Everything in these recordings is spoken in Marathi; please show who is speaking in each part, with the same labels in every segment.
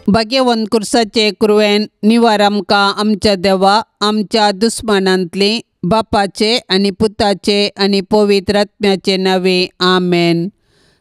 Speaker 1: भाग्यवन कुर्साचे कुरवेन निवार आमकां आमच्या देवा आमच्या दुस्मनांतली बापाचे आनी पुताचे आनी पवित्र आत्म्याचे नावे आमेन।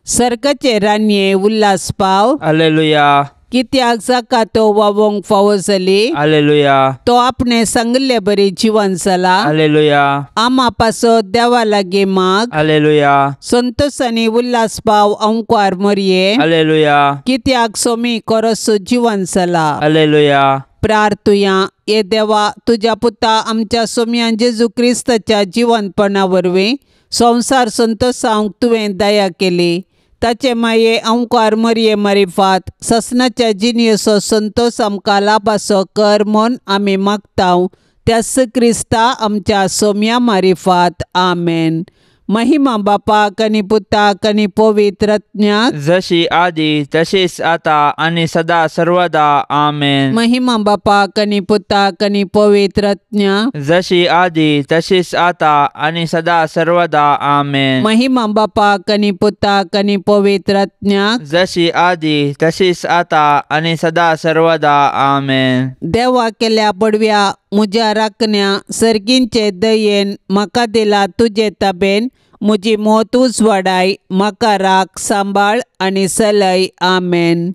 Speaker 1: सर्गाचे रान्ये उल्हास पाव
Speaker 2: हालेलुया।
Speaker 1: कित्याक जाका तो वावोंक फावो जाली
Speaker 2: हालेलुया।
Speaker 1: तो आपणे सांगले बरी जिवन जाला
Speaker 2: हालेलुया।
Speaker 1: आमा पासो देवा लागी माग
Speaker 2: हालेलुया।
Speaker 1: संतोषानी उल्हास पाव अंकुर मरिये
Speaker 2: हालेलुया।
Speaker 1: कित्याक सोमी कोरोसो जिवन जाला
Speaker 2: हालेलुया।
Speaker 1: प्रार्थुया ये देवा तुझ्या पुता आमच्या सोम्या जेजू क्रिस्ताच्या जिवनपणा वरवीं संसार संतोषांक तुवें दया केली। ताचे माये अंकुर मरिये मारिफात ससनाच्या जिनियसो संतोष आमकां लाभासो कर म्हूण आमी मागतांव त्यास क्रिस्ता आमच्या सोम्या मारिफात आमेन। महिमा बापाक आनी पुताक आनी पवित्र आत्म्याक
Speaker 2: जशी आदी तशीच आता आणि सदा सर्वदा आमेन।
Speaker 1: महिमा बापाक आनी पुताक आनी पवित्र आत्म्याक
Speaker 2: जशी आदी तशीच आता आणि सदा सर्वदा आमेन।
Speaker 1: महिमा बापाक आनी पुताक आनी पवित्र आत्म्याक
Speaker 2: जशी आदी तशीच आता आणि सदा सर्वदा आमेन।
Speaker 1: देवा केल्या पडव्या म्हज्या राखण्या सर्गींचे दयेन म्हाका दिला तुजे ताबेन म्हजी मोत उजवाडाय म्हाका राख सांबाळ आनी सलय आमेन।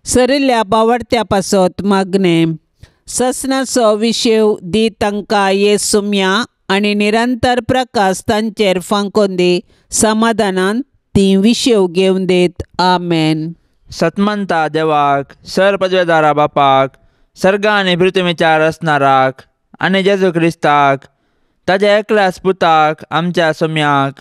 Speaker 1: सरिल्ल्या बावडत्या पासत मागणे ससनाचो विशेव दी तांकां ये सुम्या आनी निरंतर प्रकाश तांचेर फांकोन दी समाधानान ती विशेव घेवन देत आमेन।
Speaker 2: सतमंता देवाक सर पदवेदारा बापाक सर्गा आनी पृथ्वीच्या रचणाराक आनी जेजू क्रिस्ताक ताच्या एकल्याच पुताक आमच्या सोम्याक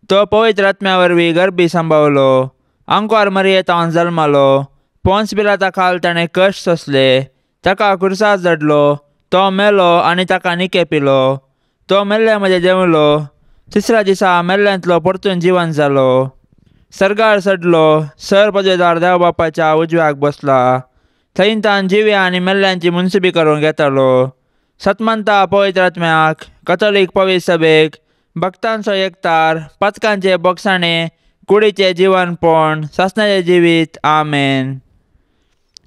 Speaker 2: तो पवित्र आत्म्या वरवीं गर्भी सांबाळलो अंकुर मरियेंतावन जल्मालो पोंस पिलाता खाल ताणें कश्ट सोंसले ताका कुर्सार जडलो तो मेलो आनी ताका निके पिलो तो मेल्ले मदें देंवलो तिसऱ्या दिसा मेल्ल्यांतलो परतून जिवन जालो सर्गार चडलो सर पदवेदार देव बापाच्या उजव्याक बसला थंय तान जिव्या आनी मेल्ल्यांची मुनसिबी करून घेतालो। सतमंता पवित्र आत्म्याक कथोलीक पवित्र सभेक भक्तांचो एकतार पथकांचे बोगसाणे कुडीचे जीवनपण सासणाचे जिवीत आमेन।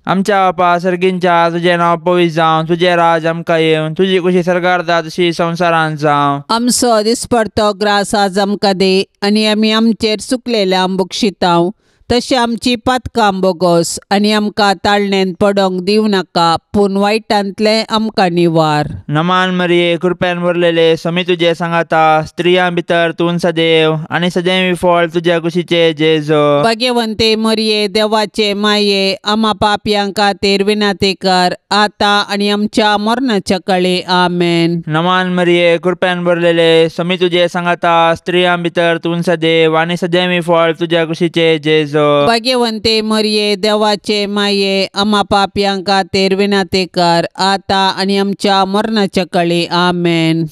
Speaker 2: आमच्या बापा सर्गींच्या तुझें नांव पवित्र जावं तुझें राज आमकां येवन तुजी खुशी सर्गार जाता तशी संवसारांत जावं।
Speaker 1: आमचो दिसपडतो ग्रास आज आमकां दे आनी आमी आमचेर चुकलेल्या बुक्षितांव तशें आमची पातकां बोगोस आनी आमकां ताळणेन पडोंक दिवं नाका पूण वायटांतले आमकां निवार।
Speaker 2: नमान मरिये कृपेन भरलेले समी तुजे सांगाता स्त्रियां भितर तूं सदैव आनी सदैव फळ तुज्या कुशीचे जेजो।
Speaker 1: भाग्यवंते मरिये देवाचे माये आमा पापयां खातीर विनाती कर आता आनी आमच्या मरणाच्या काळी आमेन।
Speaker 2: नमान मरिये कृपेन भरलेले समी तुजे सांगाता स्त्रियां भितर तूं सदैव आनी सदैव फळ तुज्या कुशीचे जेजो।
Speaker 1: भाग्यवंते मरिये देवाचे माये आमा पापयां खातीर विनाती कर आता आनी आमच्या मरणाच्या काळी आमेन।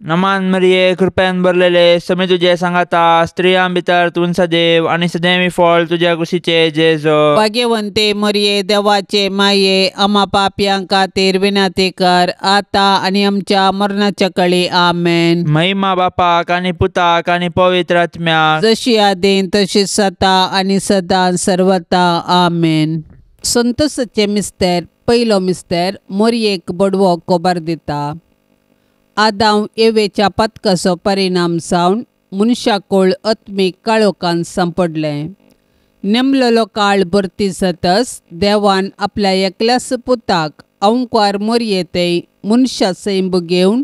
Speaker 2: नमान मरिये कृपेन भरलेले समी तुजे सांगाता स्त्रियां भितर तूं सदैव आनी सदैव फळ तुज्या कुशीचे जेजो।
Speaker 1: भाग्यवंते मरिये देवाचे माये आमा पापयां खातीर विनाती कर आता आनी आमच्या मरणाच्या काळी आमेन।
Speaker 2: महिमा बापाक आनी पुताक आनी पवित्र आत्म्याक
Speaker 1: जशी आदीन तशीच आता आनी सदां सर्वता आमेन। संतोषाचे मिस्तेर पयलो मिस्तेर मरियेक बडवो कोबार दिता। आदांव एवेच्या पथकाचो परिणाम जावन मनशाकुळ आत्मीक काळोखान सांपडले। नेमलेलो काळ भरती जातच देवान आपल्या एकल्याच पुताक अंकुर मरियेंतय मनशा सैम घेवन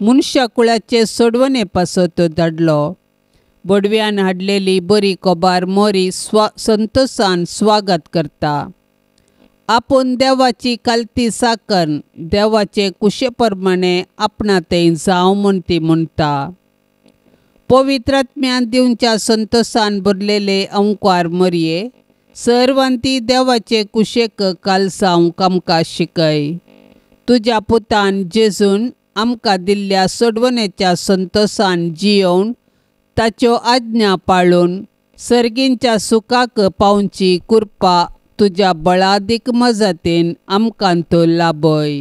Speaker 1: मनशाकुळाचे सोडवणे पासत धाडलो। बडव्यान हाडलेली बरी कोबार मोरी संतोषान स्वागत करता। आपूण देवाची कालती साकन देवाचे कुशे प्रमाणे आपणातय जावं म्हूण ती म्हणटा। पवित्र आत्म्यान दिवच्या संतोषान भरलेले अंकुर मरिये सर्वांती देवाचे कुशेक काल जावंक आमकां शिकय। तुज्या पुतान जेजून आमकां दिल्ल्या सोडवणेच्या संतोषान जियोवन ताच्यो आज्ञा पाळून सर्गींच्या सुखाक पावची कृपा तुज्या बळादीक मजतीन आमकां तो लाभय।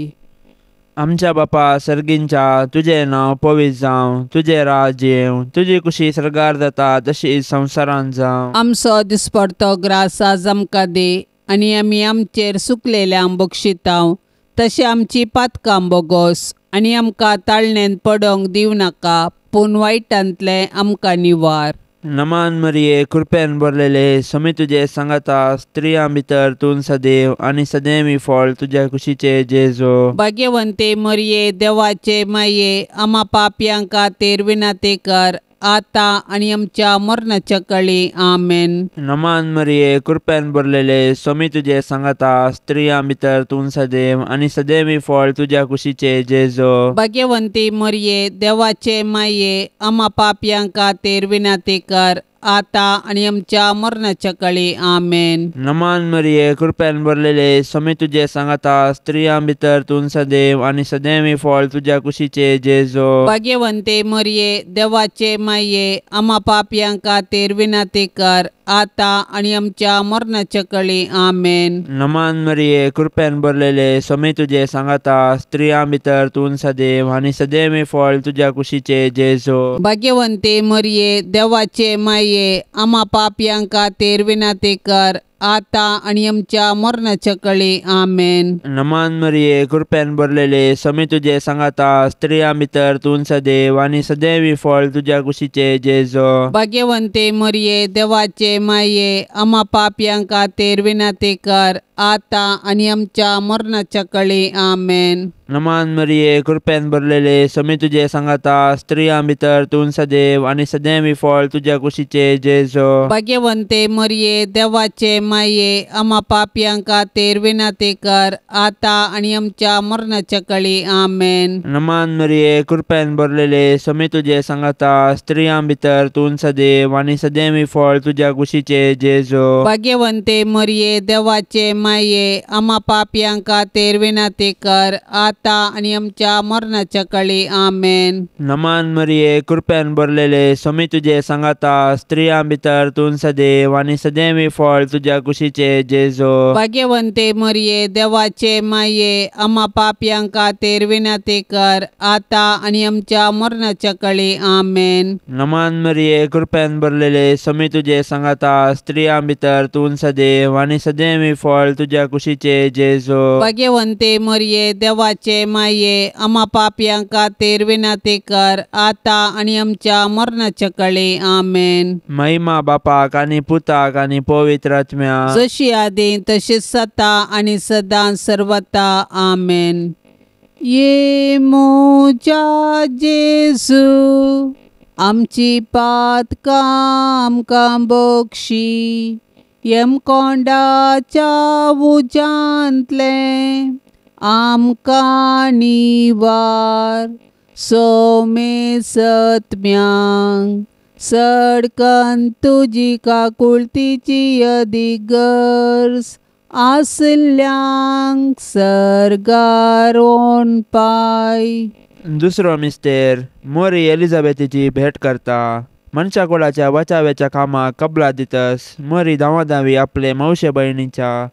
Speaker 2: आमच्या बापा सर्गींच्या तुझें नांव पवित्र जावं तुझें राज येवं तुजी कुशी सर्गार जाता तशी संवसारांत जावं।
Speaker 1: आमचो दिसपडतो ग्रास आज आमकां दे आनी आमी आमचेर सुकलेल्यांक बक्षितांव, तशें आमची पातकां बोगोस आनी आमकां ताळणेन पडोंक दिवं नाका, पूण वायटांतले आमकां निवार.
Speaker 2: नमान मरिये, कृपेन भरलेले, स्वामी तुजे सांगाता, स्त्रियां भितर तूं सदैव आनी सदैवी फळ तुज्या कुशीचे जेजो.
Speaker 1: भाग्यवंते मरिये, देवाचे माये, आम्हा पापयांक खातीर विनाते कर, आता आनी आमच्या मरणाच्या कळी. आमेन.
Speaker 2: नमान मरिये, कृपेन भरलेले, स्वामी तुजे सांगाता, स्त्रियां भितर तूं सदैव आनी सदैवी फळ तुज्या कुशीचे जेजो.
Speaker 1: भाग्यवंती मरिये, देवाचे माये, आम्हा पापयांक खातीर विनाते कर, आता आनी आमच्या मरणाच्या कळी. आमेन.
Speaker 2: नमान मरिये, कृपेन भरलेले, स्वामी तुजे सांगाता, स्त्रियां भितर तूं सदैव आनी सदैवी फळ तुज्या कुशीचे जेजो.
Speaker 1: भाग्यवंते मरिये, देवाचे माये, आम्हा पापयांक खातीर विनाते कर, आता आनी आमच्या मरणाच्या कळी. आमेन.
Speaker 2: नमान मरिये, कृपेन भरलेले, स्वामी तुजे सांगाता, स्त्रियां भितर तूं सदैव आनी सदैवी फळ तुज्या कुशीचे जेजो.
Speaker 1: भाग्यवंते मरिये, देवाचे माये, आम्हा पापयांक खातीर विनाते कर, आता आनी आमच्या मरणाच्या कळी. आमेन.
Speaker 2: नमान मरिये, कृपेन भरलेले, स्वामी तुजे सांगाता, स्त्रियां भितर तूं सदैव आनी सदैवी फळ तुज्या कुशीचे जेजो.
Speaker 1: भाग्यवंते मरिये, देवाचे माये, आम्हा पापयांक खातीर विनाते कर, आता आनी आमच्या मरणाच्या कळी. आमेन.
Speaker 2: नमान मरिये, कृपेन भरलेले, स्वामी तुजे सांगाता, स्त्रियां भितर तूं सदैव आनी सदैवी फळ तुज्या कुशीचे जेजो.
Speaker 1: भाग्यवंते मरिये, देवाचे माये, आम्हा पापयांक खातीर विनाते कर, आता आनी आमच्या मरणाच्या कळी. आमेन.
Speaker 2: नमान मरिये, कृपेन भरलेले, स्वामी तुजे सांगाता, स्त्रियां भितर तूं सदैव आनी सदैवी फळ तुज्या कुशीचे जेजो.
Speaker 1: भाग्यवंते मरिये, देवाचे माये, आम्हा पापयांक खातीर विनाते कर, आता आनी आमच्या मरणाच्या कळी. आमेन.
Speaker 2: नमान मरिये, कृपेन भरलेले, स्वामी तुजे सांगाता, स्त्रियां भितर तूं सदैव आनी सदैवी फळ तुज्या कुशीचे जेजो.
Speaker 1: भाग्यवंते मरिये, देवाचे माये, आम्हा पापयांक खातीर विनाते कर, आता आनी आमच्या मरणाच्या कळी. आमेन.
Speaker 2: नमान मरिये, कृपेन भरलेले, स्वामी तुजे सांगाता, स्त्रियां भितर तूं सदैव आनी सदैवी फळ तुज्या कुशीचे जेजो.
Speaker 1: भाग्यवंते मरिये, देवाचे माये, आम्हा पापयांक खातीर विनाते कर, आता आनी आमच्या मरणाच्या कळी. आमेन.
Speaker 2: महिमा बापाक आनी पुताक आनी पवित्र आत्म्या,
Speaker 1: जशी आदी तशीच सता आनी सदां सर्वता. आमेन. ये मोजा जेजू, आमची पातकां आमकां बक्षी, यमकोंडाच्या उजांतले आमकां निवार, सोमे सत्म्यांक सडकन तुजी काकुळतीची अधिगर्स, आसल्यांक सर्गारोन पाय.
Speaker 2: दुसरो मिस्तेर, मोरी एलिझाबेथीची भेट करता. मनशा कुळाच्या बचाव्याच्या कामाक कबला दितस मोरी धांवाधावी आपले मावशे भयणीच्या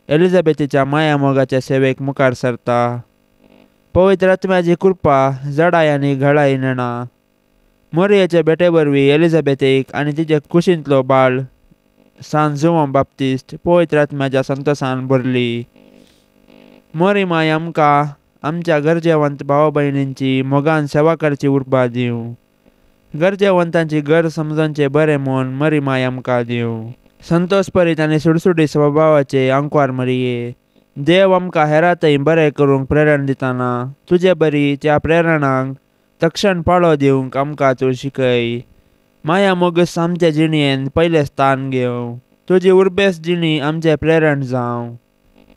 Speaker 2: एलिझाबेथीच्या माया मोगाच्या सेवेक मुखार सरता. पवित्र आत्म्याची कृपा जडाय आनी घडाय नेणा. मोरयेचे भेटे वरवीं एलिझाबेथीक आनी तिचे कुशींतलो बाळ सान जुवोन बाप्तिस्ट पवित्र आत्म्याच्या संतोषान भरली. मोरी माय आमकां आमच्या गरजेवंत भाव भयणींची मोगान सेवा करची उर्बा दिवं. गरजेवंतांची गरज समजोनचे बरें मन मरी माय आमकां दिवं. संतोषपरीत आनी सुडसुडी स्वभावाचे अंकवार मरिये, देव आमकां हेरांतय बरें करूंक प्रेरण दितना तुजे बरी त्या प्रेरणांक तक्षण पाळो दिवंक आमकां तूं शिकय. माया मोगस आमचे जिणयेन पयलें स्थान घेवं. तुजी उर्बेस जिणी आमचें प्रेरण जावं.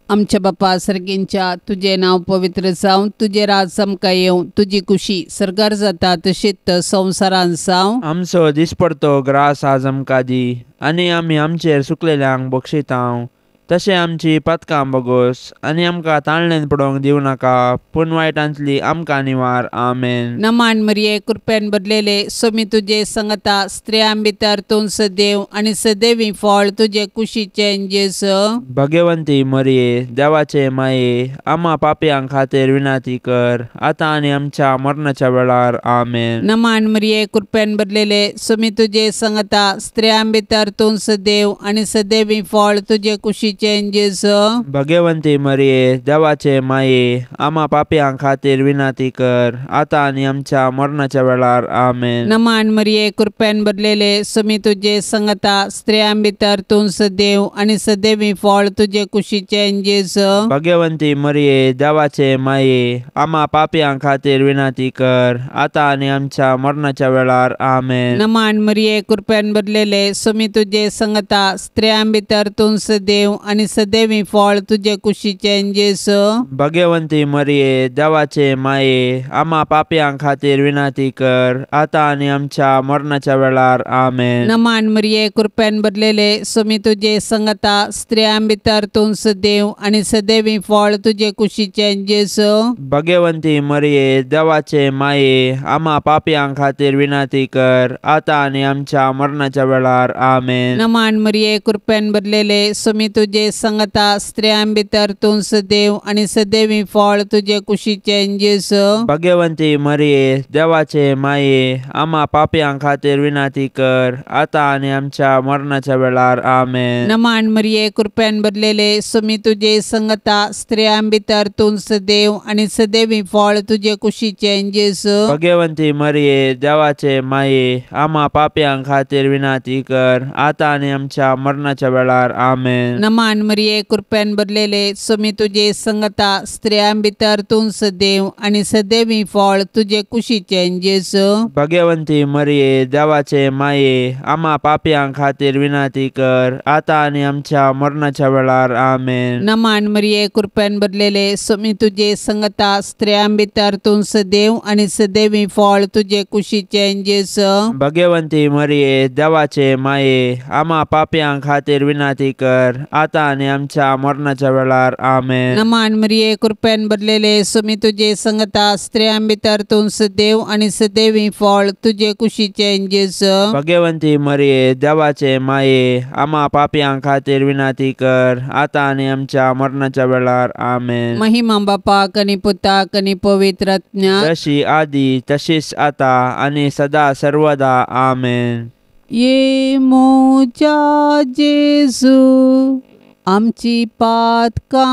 Speaker 1: आमच्या बापा सर्गींच्या, तुझे नाव पवित्र जावं, तुझे राज आमकां येवं, तुजी खुशी सरकार जाता तशीच संवसारान जावं.
Speaker 2: आमचो दिसपडतो ग्रास आज आमकां दी, आनी आमी आमचेर सुकलेल्यांक बक्षितांव. तशें आमची पातकां बोगोस आनी आमकां ताळणेन पडोवंक दिवं नाका, पूण वायटांतली आमकां निवार. आमेन.
Speaker 1: नमान मरिये, कृपेन भरलेले, स्वामी तुजे सांगता, स्त्रियां भितर तूं सदैव आनी सदैवी फळ तुजे कुशीचे जेजू.
Speaker 2: भाग्यवंती मरिये, देवाचे माये, आम्हा पापयांक खातीर विनाती कर, आतां आनी आमच्या मरणाच्या वेळार. आमेन.
Speaker 1: नमान मरिये, कृपेन भरलेले, स्वामी तुजे सांगता, स्त्रियां भितर तूं सदैव आनी सदैवी फळ तुजे कुशीचे कुशीचे जेजू
Speaker 2: भगवंती मरिये देवाचे माये आम्हा पापयां खातीर विनाती कर आता आणि आमच्या मरणाच्या वेळार आमेन.
Speaker 1: नमान मरिये कृपेन भरलेले सुमी तुझे संगता स्त्रियां भितर तूं सदैव आणि सदैवी फळ तुझे कुशीचे जेजू
Speaker 2: भगवंती मरिये देवाचे माये आम्हा पापयां खातीर विनाती कर आता आणि आमच्या मरणाच्या वेळार आमेन.
Speaker 1: नमान मरिये कृपेन भरलेले सुमी तुझे संगता स्त्रियां भितर तूं सदैव आणि सदैवी फळ तुझे कुशीचे जेजू
Speaker 2: भगवंती मरिये देवाचे माये आम्हा पापयां खातीर विनाती कर आता आणि आमच्या मरणाच्या वेळार आमेन.
Speaker 1: नमान मरिये कृपेन भरलेले सुमी तुझे संगता स्त्रियां भितर तूं सदैव आणि सदैवी फळ तुझे कुशीचे जेजू
Speaker 2: भगवंती मरिये देवाचे माये आम्हा पापयां खातीर विनाती कर आता आणि आमच्या मरणाच्या वेळार आमेन.
Speaker 1: नमान मरिये कृपेन भरलेले सुमी तुझे संगता स्त्रियां भितर तूं सदैव आणि सदैवी फळ तुझे कुशीचे जेजू
Speaker 2: भगवंती मरिये देवाचे माये आम्हा पापयां खातीर विनाती कर आता आणि आमच्या मरणाच्या वेळार आमेन.
Speaker 1: नमान मरिये कृपेन भरलेले सुमी तुझे संगता स्त्रियां भितर तूं सदैव आणि सदैवी फळ तुझे कुशीचे जेजू
Speaker 2: भगवंती मरिये देवाचे माये आम्हा पापयां खातीर विनाती कर आता आणि आमच्या मरणाच्या वेळार आमेन.
Speaker 1: नमान मरिये कृपेन भरलेले सुमी तुझे संगता स्त्रियां भितर तूं सदैव आणि सदैवी फळ तुझे कुशीचे जेजू
Speaker 2: भगवंती मरिये देवाचे माये आम्हा पापयां खातीर विनाती कर आता आणि आमच्या मरणाच्या वेळार आमेन.
Speaker 1: नमान मरिये कृपेन भरलेले सुमी तुझे संगता स्त्रियां भितर तूं सदैव आणि सदैवी फळ तुझे कुशीचे जेजू
Speaker 2: भगवंती मरिये देवाचे माये आम्हा पापयां खातीर विनाती कर आता आणि आमच्या मरणाच्या वेळार आमेन.
Speaker 1: नमान मरिये कृपेन भरलेले सुमी तुझे संगता स्त्रियां भितर तूं सदैव आणि सदैवी फळ तुझे कुशीचे जेजू
Speaker 2: भगवंती मरिये देवाचे माये आम्हा पापयां खातीर विनाती कर आता आणि आमच्या मरणाच्या वेळार आमेन.
Speaker 1: महिमा बापाक आणि पुताक आणि पवित्र आत्म्याक
Speaker 2: जशी आधी तशीच आता आणि सदा सर्वदा आमेन.
Speaker 1: ये मोच्या जेजू आमची पातकां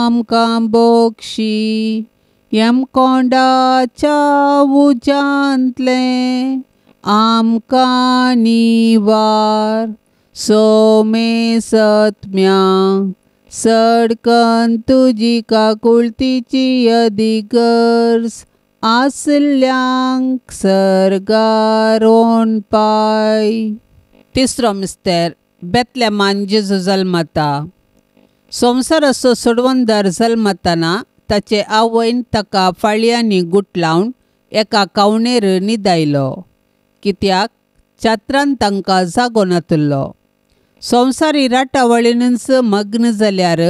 Speaker 1: आमकां बोक्षी यमकोंडाच्या उजांतले आमकां निवार सोमे सत्म्या सडकन तुजी काकुळतीची अधिगर्स आसल्यांक सर्गारोन पाय. तिसरो मिस्तेर बेतलेमान जेजू जल्मता. संवसार असो सोडवंदार जल्मतना ताचे आवयन ताका फाळयांनी गुट लावन एका कावणेर न्हिदायलो कित्याक चात्रान तांकां जागो नातलो. संवसारी राटावळीनच मग्न जाल्यार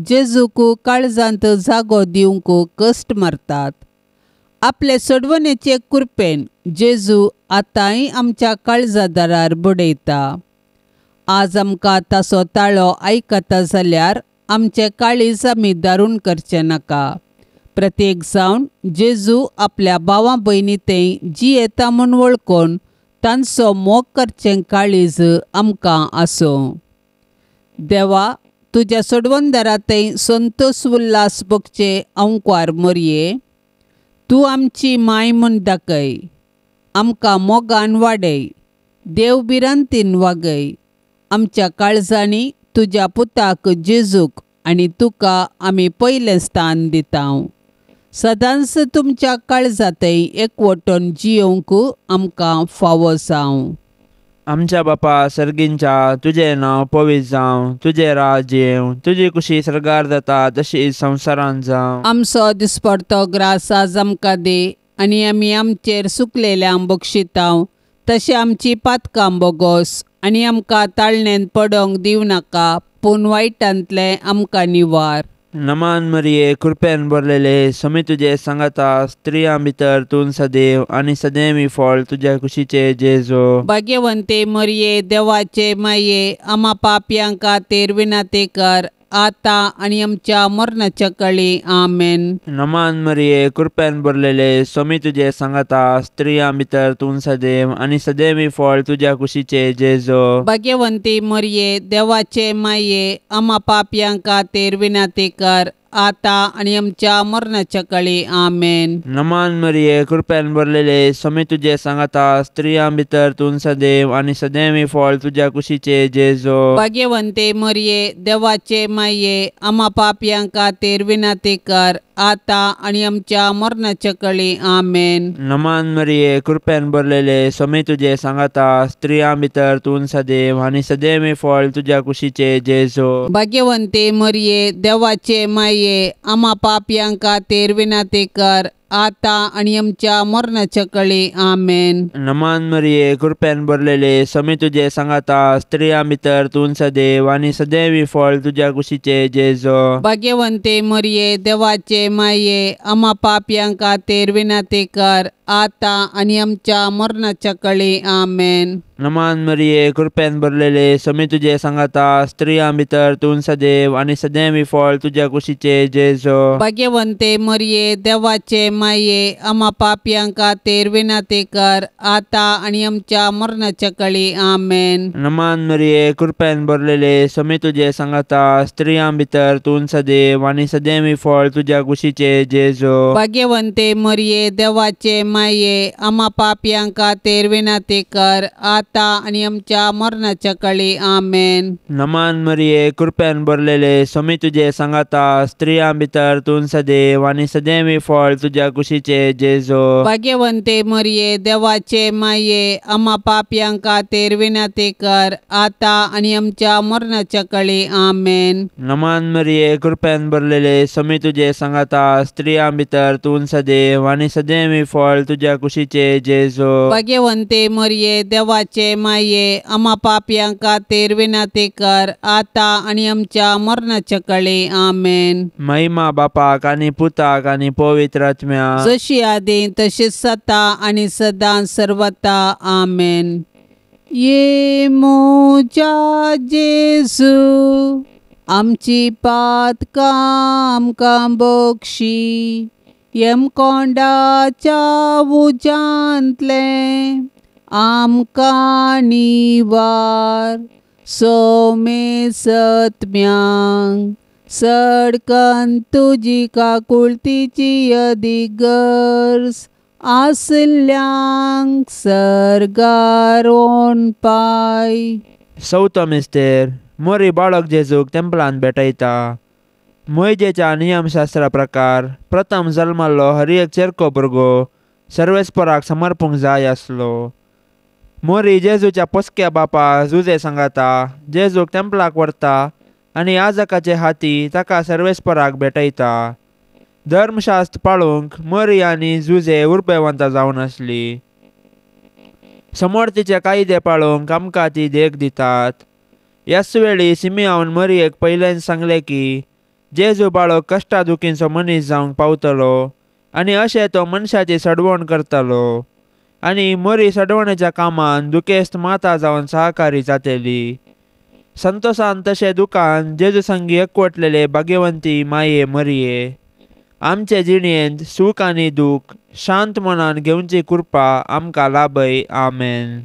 Speaker 1: जेजूक काळजांत जागो दिवंक कश्ट मारतात. आपले सोडवणेचे कृपेन जेजू आतांय आमच्या काळजादारार बडयता. आज आमकां ताचो ताळो आयकता जाल्यार आमचे काळीज आमी दारून करचे नाका. प्रत्येक जावन जेजू आपल्या भावां भयणींतय जी येता म्हूण वळखून तांचो मोग करचें काळीज आमकां आसूं. देवा तुज्या सोडवंदारांतय संतोष उल्हास भोगचे अंकार मरये. तूं आमची माय म्हूण दाखय. आमकां मोगान वाडय. देवबिरांतीन वागय. आमच्या काळजांनी तुज्या पुताक जेजूक आनी तुका आमी पयलें स्थान दिता. सदांच तुमच्या काळजांतय एकवटून जियोंक आमकां फावो जावं.
Speaker 2: आमच्या बापा सर्गींच्या तुझे नांव पवित्र जावं. तुझे राज येवं. तुजी कुशी सरगार जाता तशी संवसारांत जावं.
Speaker 1: आमचो दिसपडतो ग्रास आज आमकां दे आनी आमी आमचेर सुकलेल्यांक बक्षितांव. तशें आमची पातकां बोगोस आनी आमकां ताळणेन पडोंक दिवं नाका पूण वायटांतले आमकां निवार.
Speaker 2: नमान मरिये कृपेन भरलेले समी तुझे सांगता स्त्रियां भितर तूं सदैव आनी सदैवी फळ तुझ्या कुशीचे जेजू.
Speaker 1: भाग्यवंते मरिये देवाचे माये आम्हा पापयां खातीर विनाती कर आता आणि आमच्या मरणाच्या काळी आमेन.
Speaker 2: नमान मरिये कृपेन भरलेले स्वामी तुझे सांगता स्त्रियां भितर तूं सदैव आणि सदैवी फळ तुझ्या कुशीचे जेजो.
Speaker 1: भाग्यवंती मरिये देवाचे माये आम्हा पापयांक खातीर विनंती कर आता आणि आमच्या मरणाच्या काळी आमेन.
Speaker 2: नमान मरिये कृपेन भरलेले स्वामी तुझे सांगता स्त्रियां भितर तूं सदैव आणि सदैवी फळ तुझ्या कुशीचे जेजो.
Speaker 1: भाग्यवंते मरिये देवाचे माये आम्हा पापयांक खातीर विनंती कर आता आणि आमच्या मरणाच्या काळी आमेन.
Speaker 2: नमान मरिये कृपेन भरलेले स्वामी तुझे सांगता स्त्रियां भितर तूं सदैव आणि सदैवी फळ तुझ्या कुशीचे जेजो.
Speaker 1: भाग्यवंते मरिये देवाचे माये आम्हा पापयांक खातीर विनंती कर आता आणि आमच्या मरणाच्या काळी आमेन.
Speaker 2: नमान मरिये कृपेन भरलेले स्वामी तुझे सांगता स्त्रियां भितर तूं सदैव आणि सदैवी फळ तुझ्या कुशीचे जेजो.
Speaker 1: भाग्यवंते मरिये देवाचे माये आम्हा पापयांक खातीर विनंती कर आता आणि आमच्या मरणाच्या काळी आमेन.
Speaker 2: नमान मरिये कृपेन भरलेले स्वामी तुझे सांगता स्त्रियां भितर तूं सदैव आणि सदैवी फळ तुझ्या कुशीचे जेजो.
Speaker 1: भाग्यवंते मरिये देवाचे माये आम्हा पापयांक खातीर विनंती कर आता आणि आमच्या मरणाच्या काळी आमेन.
Speaker 2: नमान मरिये कृपेन भरलेले स्वामी तुझे सांगता स्त्रियां भितर तूं सदैव आणि सदैवी फळ तुझ्या कुशीचे जेजो.
Speaker 1: भाग्यवंते मरिये देवाचे माये आम्हा पापयांक खातीर विनंती कर आता आणि आमच्या मरणाच्या काळी आमेन.
Speaker 2: नमान मरिये कृपेन भरलेले स्वामी तुझे सांगता स्त्रियां भितर तूं सदैव आणि सदैवी फळ तुझ्या कुशीचे जेजो.
Speaker 1: भाग्यवंते मरिये देवाचे माये आम्हा पापयांक खातीर विनंती कर आता आणि आमच्या मरणाच्या काळी आमेन.
Speaker 2: नमान मरिये कृपेन भरलेले स्वामी तुझे सांगता स्त्रियां भितर तूं सदैव आणि सदैवी फळ तुझ्या कुशीचे जेजो.
Speaker 1: भाग्यवंते मरिये देवाचे माये आम्हा पापयांक खातीर विनंती कर आता आणि आमच्या मरणाच्या काळी आमेन.
Speaker 2: महिमा बापाक आणि पुताक आणि पवित्र आत्म्या
Speaker 1: जशी आदी तशीच सता आणि सदां सर्वता आमेन. ये मोजा जेजू आमची पातकां आमकां बक्षी येम कोंडाच्या उजांतले आमकां निवार सोमे सत्म्यांक सडकन तुजी काकुळतीची अधिगर्स आसल्यांक सरगारोन पाय.
Speaker 2: चवथो मिस्तेर मोरी बाळक जेजूक टेंपलांत भेटयता. मोयजेच्या नियमशास्त्रा प्रकार प्रथम जल्मल्लो हर एक चेरको भुरगो सर्वेस्पराक समर्पूंक जाय आसलो. मोरी जेजूच्या पोसक्या बापा जुजे सांगता जेजूक टेंपलाक व्हरता आनी याजकाचे हाती ताका सर्वेस्पराक भेटयता. धर्मशास्त्र पाळूंक मोरी आनी जुजे उर्बेवंतां जावन आसली. समोर कायदे पाळूंक आमकां ती देख दितात. ह्याच वेळी सिमियोन मोरयेक पयलें सांगलें की जेजू बाळो कश्टा दुखींचो मनीस जावंक पावतलो आनी अशें तो मनशाची सडवण करतलो. आनी मोरी सडवणेच्या कामान दुखेस्त माता जावन सहकारी जातली. संतोशान तशें दुखान जेजू संगी एकवटलेले भाग्यवंती माये मरिये आमचे जिणेंत सूख आनी दूख शांत मनान घेवची कृपा आमकां लाभय. आमेन.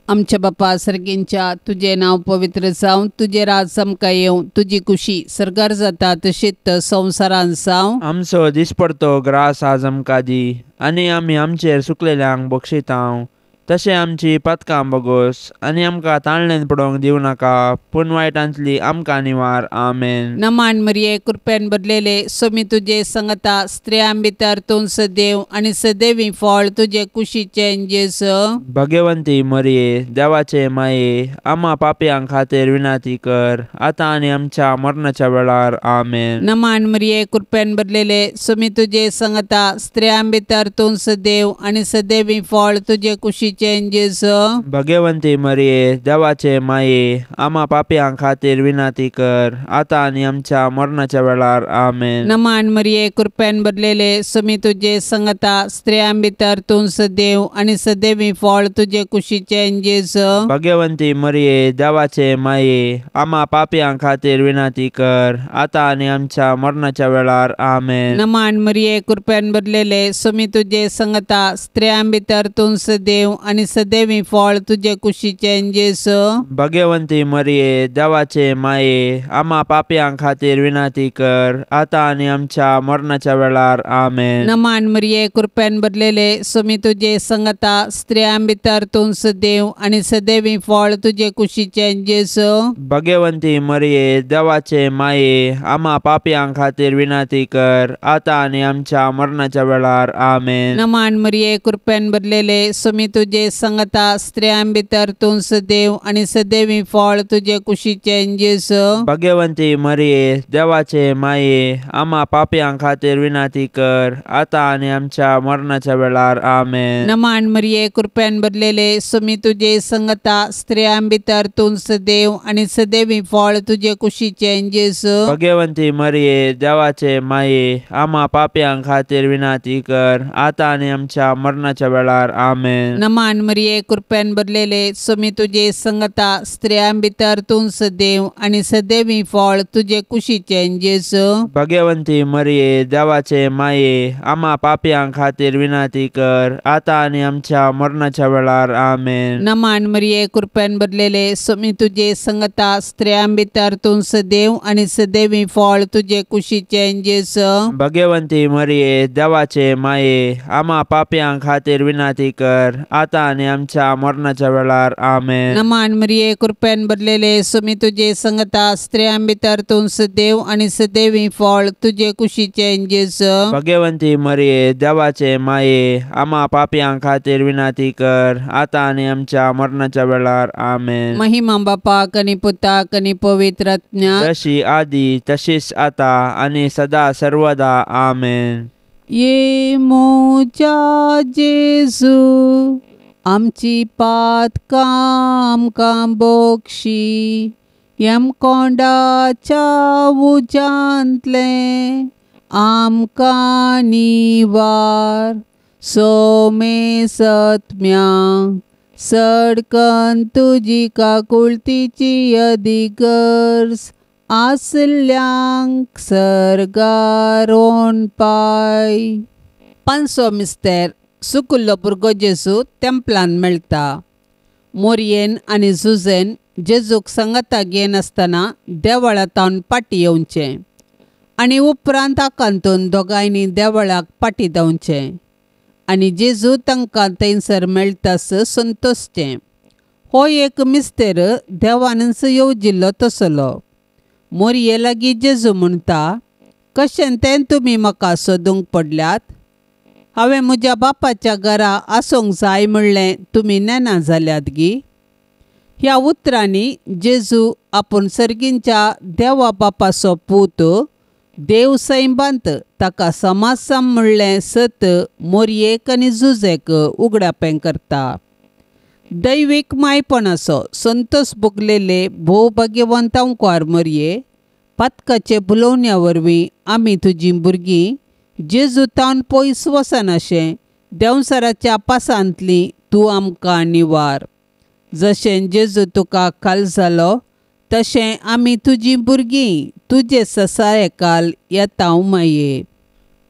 Speaker 1: आमच्या बापा सर्गींच्या तुझे नाव पवित्र जावं तुझे राज आमकां येवं तुझी खुशी सरकार जाता तशीच संवसारांत जावं.
Speaker 2: आमचो दिसपडतो ग्रास आज आमकां दी आनी आमी आमचेर सुकलेल्यांक बक्षितांव. तशें आमची पथकां बोगोस आनी आमकां ताळणेन पडोवंक दिवं नाका पूण वायटांतली आमकां निवार. आमेन.
Speaker 1: नमान मरिये कृपेन भरलेले सोमी तुझे सांगता स्त्रियां भितर तूं सदैव आनी सदैवी फळ तुझे कुशीचे जेजू.
Speaker 2: भाग्यवंती मरिये देवाचे माये आम्हा पापयांक खातीर विनंती कर आतां आनी आमच्या मरणाच्या वेळार. आमेन.
Speaker 1: नमान मरिये कृपेन भरलेले सोमी तुझे सांगता स्त्रियां भितर तूं सदैव आनी सदैवी फळ तुझे कुशीचे कुशीचे जेजू
Speaker 2: भगवंती मरिये देवाचे माये आम्हा पापयां खातीर विनाती कर आता आणि आमच्या मरणाच्या वेळार आमेन.
Speaker 1: नमान मरिये कृपेन भरलेले सुमी तुझे संगता स्त्रियां भितर तूं सदैव आणि सदैवी फळ तुझे कुशीचे जेजू
Speaker 2: भगवंती मरिये देवाचे माये आम्हा पापयां खातीर विनाती कर आता आणि आमच्या मरणाच्या वेळार आमेन.
Speaker 1: नमान मरिये कृपेन भरलेले सुमी तुझे संगता स्त्रियां भितर तूं सदैव आणि सदैवी फळ तुझे कुशीचे जेजू
Speaker 2: भगवंती मरिये देवाचे माये आम्हा पापयां खातीर विनाती कर आता आणि आमच्या मरणाच्या वेळार आमेन.
Speaker 1: नमान मरिये कृपेन भरलेले सुमी तुझे संगता स्त्रियां भितर तूं सदैव आणि सदैवी फळ तुझे कुशीचे जेजू
Speaker 2: भगवंती मरिये देवाचे माये आम्हा पापयां खातीर विनाती कर आता आणि आमच्या मरणाच्या वेळार आमेन.
Speaker 1: नमान मरिये कृपेन भरलेले सुमी तुझे संगता स्त्रियां भितर तूं सदैव आणि सदैवी फळ तुझे कुशीचे जेजू
Speaker 2: भगवंती मरिये देवाचे माये आम्हा पापयां खातीर विनाती कर आता आणि आमच्या मरणाच्या वेळार आमेन.
Speaker 1: नमान मरिये कृपेन भरलेले सुमी तुझे संगता स्त्रियां भितर तूं सदैव आणि सदैवी फळ तुझे कुशीचे जेजू
Speaker 2: भगवंती मरिये देवाचे माये आम्हा पापयां खातीर विनाती कर आता आणि आमच्या मरणाच्या वेळार आमेन.
Speaker 1: नमान मरिये कृपेन भरलेले सुमी तुझे संगता स्त्रियां भितर तूं सदैव आणि सदैवी फळ तुझे कुशीचे जेजू
Speaker 2: भगवंती मरिये देवाचे माये आम्हा पापयां खातीर विनाती कर आता आणि आमच्या मरणाच्या वेळार आमेन.
Speaker 1: नमान मरिये कृपेन भरलेले सुमी तुझे संगता स्त्रियां भितर तूं सदैव आणि सदैवी फळ तुझे कुशीचे जेजू
Speaker 2: भगवंती मरिये देवाचे माये आम्हा पापयां खातीर विनाती कर आता आणि आमच्या मरणाच्या वेळार आमेन.
Speaker 1: नमान मरिये कृपेन भरलेले सुमी तुझे संगता स्त्रियां भितर तूं सदैव आणि सदैवी फळ तुझे कुशीचे जेजू
Speaker 2: भगवंती मरिये देवाचे माये आम्हा पापयां खातीर विनाती कर आता आणि आमच्या मरणाच्या वेळार आमेन.
Speaker 1: महिमा बापाक आणि पुताक आणि पवित्र आत्म्याक
Speaker 2: जशी आधी तशीच आता आणि सदा सर्वदा आमेन.
Speaker 1: ये मोच्या जेजू आमची पातकां आमकां बोक्षी यम कोंडाच्या उजांतले आमकां निवार सोमे सत्म्या सडकन तुजी काकुळतीची अधिगर्ज आसल्यांक सर्गारोन पाय. पांचवो मिस्तेर सुकुल्लो भुरगो जेजू तेंपलान मेळटा. मोरयेन आनी झुजेन जेजूक संगता घेवन आसतना देवळांतावन पाटी येवचें आनी उपरांत आकांतून दोगांयनी देवळाक पाटी देंवचें आनी जेजू तांकां थंयसर मेळटास संतोसचें. हो एक मिस्तेर देवानच येवजिल्लो तसलो. मोरये लागीं जेजू म्हणटा, कशें तें तुमी म्हाका सोदूंक पडल्यात? हांवें म्हज्या बापाच्या घरा आसूंक जाय म्हणलें तुमी नेना जाल्यात गी. ह्या उतरांनी जेजू आपूण सर्गींच्या देवा बापाचो पूत देव सैबांत ताका समासाम म्हणलें सत मोरयेक आनी झुजेक उगडापें करता. दैवीक मायपणाचो संतोस भोगलेले भोव भाग्यवंतांकार मोरये, पातकाचे बुलोवण्या वरवीं आमी तुजीं भुरगीं जेजू तावन पयस वचनाशें देंवसराच्या पासांतलीं तूं आमकां निवार. जशें जेजू तुका काल जालो तशें आमी तुजीं भुरगीं तुजे ससायेकाल येतांव माये.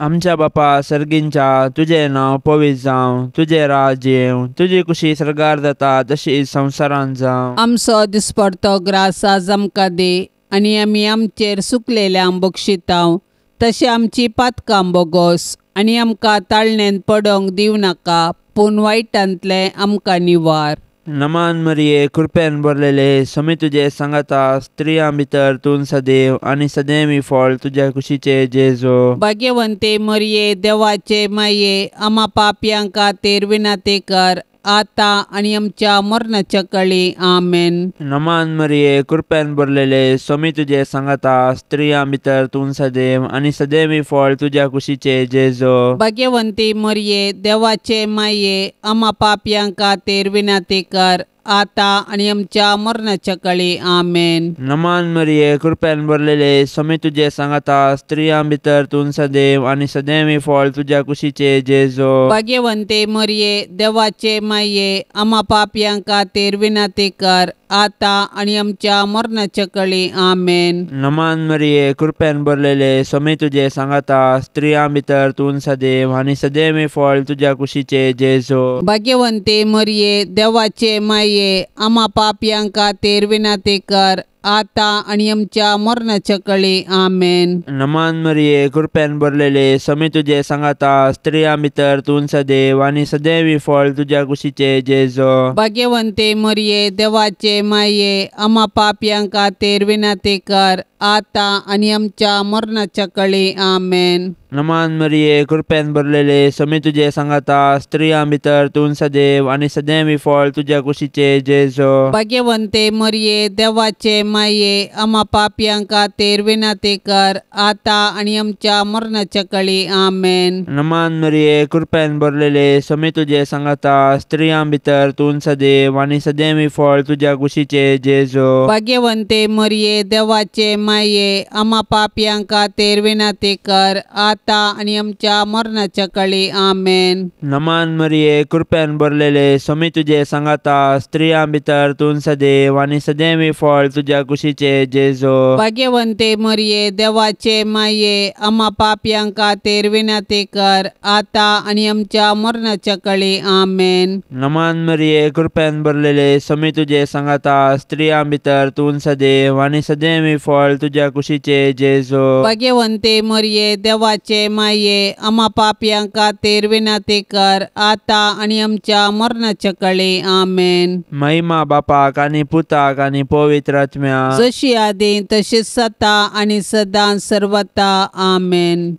Speaker 2: आमच्या बापा सर्गींच्या तुझें नांव पवित्र जावं, तुजें राज येवं, तुजी कुशी सरगार जाता तशी संवसारांत जावं.
Speaker 1: आमचो दिसपडतो ग्रास आज आमकां दे आनी आमी आमचेर सुकलेल्यांक बक्षितांव तशें आमची पातकां बोगोस आनी आमकां ताळणेन पडोंक दिवं नाका पूण वायटांतले आमकां निवार.
Speaker 2: नमान मरिये कृपेन भरलेले समी तुजे सांगाता स्त्रियां भितर तूं सदैव आनी सदैवी फळ तुज्या कुशीचे जेजू.
Speaker 1: भाग्यवंते मरिये देवाचे माये आम्हा पापयां खातीर विनाती कर आता आणि आमच्या मरणाच्या काळी आमेन.
Speaker 2: नमान मरिये कृपेन भरलेले स्वामी तुझे सांगता स्त्रियां भितर तूं सदैव आणि सदैवी फळ तुझ्या कुशीचे जेजो.
Speaker 1: भाग्यवंती मरिये देवाचे माये आम्हा पापयांक खातीर विनंती कर आता आणि आमच्या मरणाच्या काळी आमेन.
Speaker 2: नमान मरिये कृपेन भरलेले स्वामी तुझे सांगता स्त्रियां भितर तूं सदैव आणि सदैवी फळ तुझ्या कुशीचे जेजो.
Speaker 1: भाग्यवंते मरिये देवाचे माये आम्हा पापयांक खातीर विनंती कर आता आणि आमच्या मरणाच्या काळी आमेन.
Speaker 2: नमान मरिये कृपेन भरलेले स्वामी तुझे सांगता स्त्रियां भितर तूं सदैव आणि सदैवी फळ तुझ्या कुशीचे जेजो.
Speaker 1: भाग्यवंते मरिये देवाचे माये आम्हा पापयांक खातीर विनंती कर आता आणि आमच्या मरणाच्या काळी आमेन.
Speaker 2: नमान मरिये कृपेन भरलेले स्वामी तुझे सांगता स्त्रियां भितर तूं सदैव आणि सदैवी फळ तुझ्या कुशीचे जेजो.
Speaker 1: भाग्यवंते मरिये देवाचे माये आम्हा पापयांक खातीर विनंती कर आता आणि आमच्या मरणाच्या काळी आमेन.
Speaker 2: नमान मरिये कृपेन भरलेले स्वामी तुझे सांगता स्त्रियां भितर तूं सदैव आणि सदैवी फळ तुझ्या कुशीचे जेजो.
Speaker 1: भाग्यवंते मरिये देवाचे माये आम्हा पापयांक खातीर विनंती कर आता आणि आमच्या मरणाच्या काळी आमेन.
Speaker 2: नमान मरिये कृपेन भरलेले स्वामी तुझे सांगता स्त्रियां भितर तूं सदैव आणि सदैवी फळ तुझ्या कुशीचे जेजो.
Speaker 1: भाग्यवंते मरिये देवाचे माये आम्हा पापयांक खातीर विनंती कर आता आणि आमच्या मरणाच्या काळी आमेन.
Speaker 2: नमान मरिये कृपेन भरलेले स्वामी तुझे सांगता स्त्रियां भितर तूं सदैव आणि सदैवी फळ तुझ्या कुशीचे जेजो.
Speaker 1: भाग्यवंते मरिये देवाचे माये आम्हा पापयांक खातीर विनंती कर आता आणि आमच्या मरणाच्या काळी आमेन.
Speaker 2: नमान मरिये कृपेन भरलेले स्वामी तुझे सांगता स्त्रियां भितर तूं सदैव आणि सदैवी फळ तुझ्या कुशीचे जेजो.
Speaker 1: भाग्यवंते मरिये देवाचे माये आम्हा पापयांक खातीर विनंती कर आता आणि आमच्या मरणाच्या काळी आमेन.
Speaker 2: महिमा बापाक आणि पुताक आणि पवित्र आत्म्या
Speaker 1: जशी आदी तशीच सता आणि सदां सर्वता आमेन.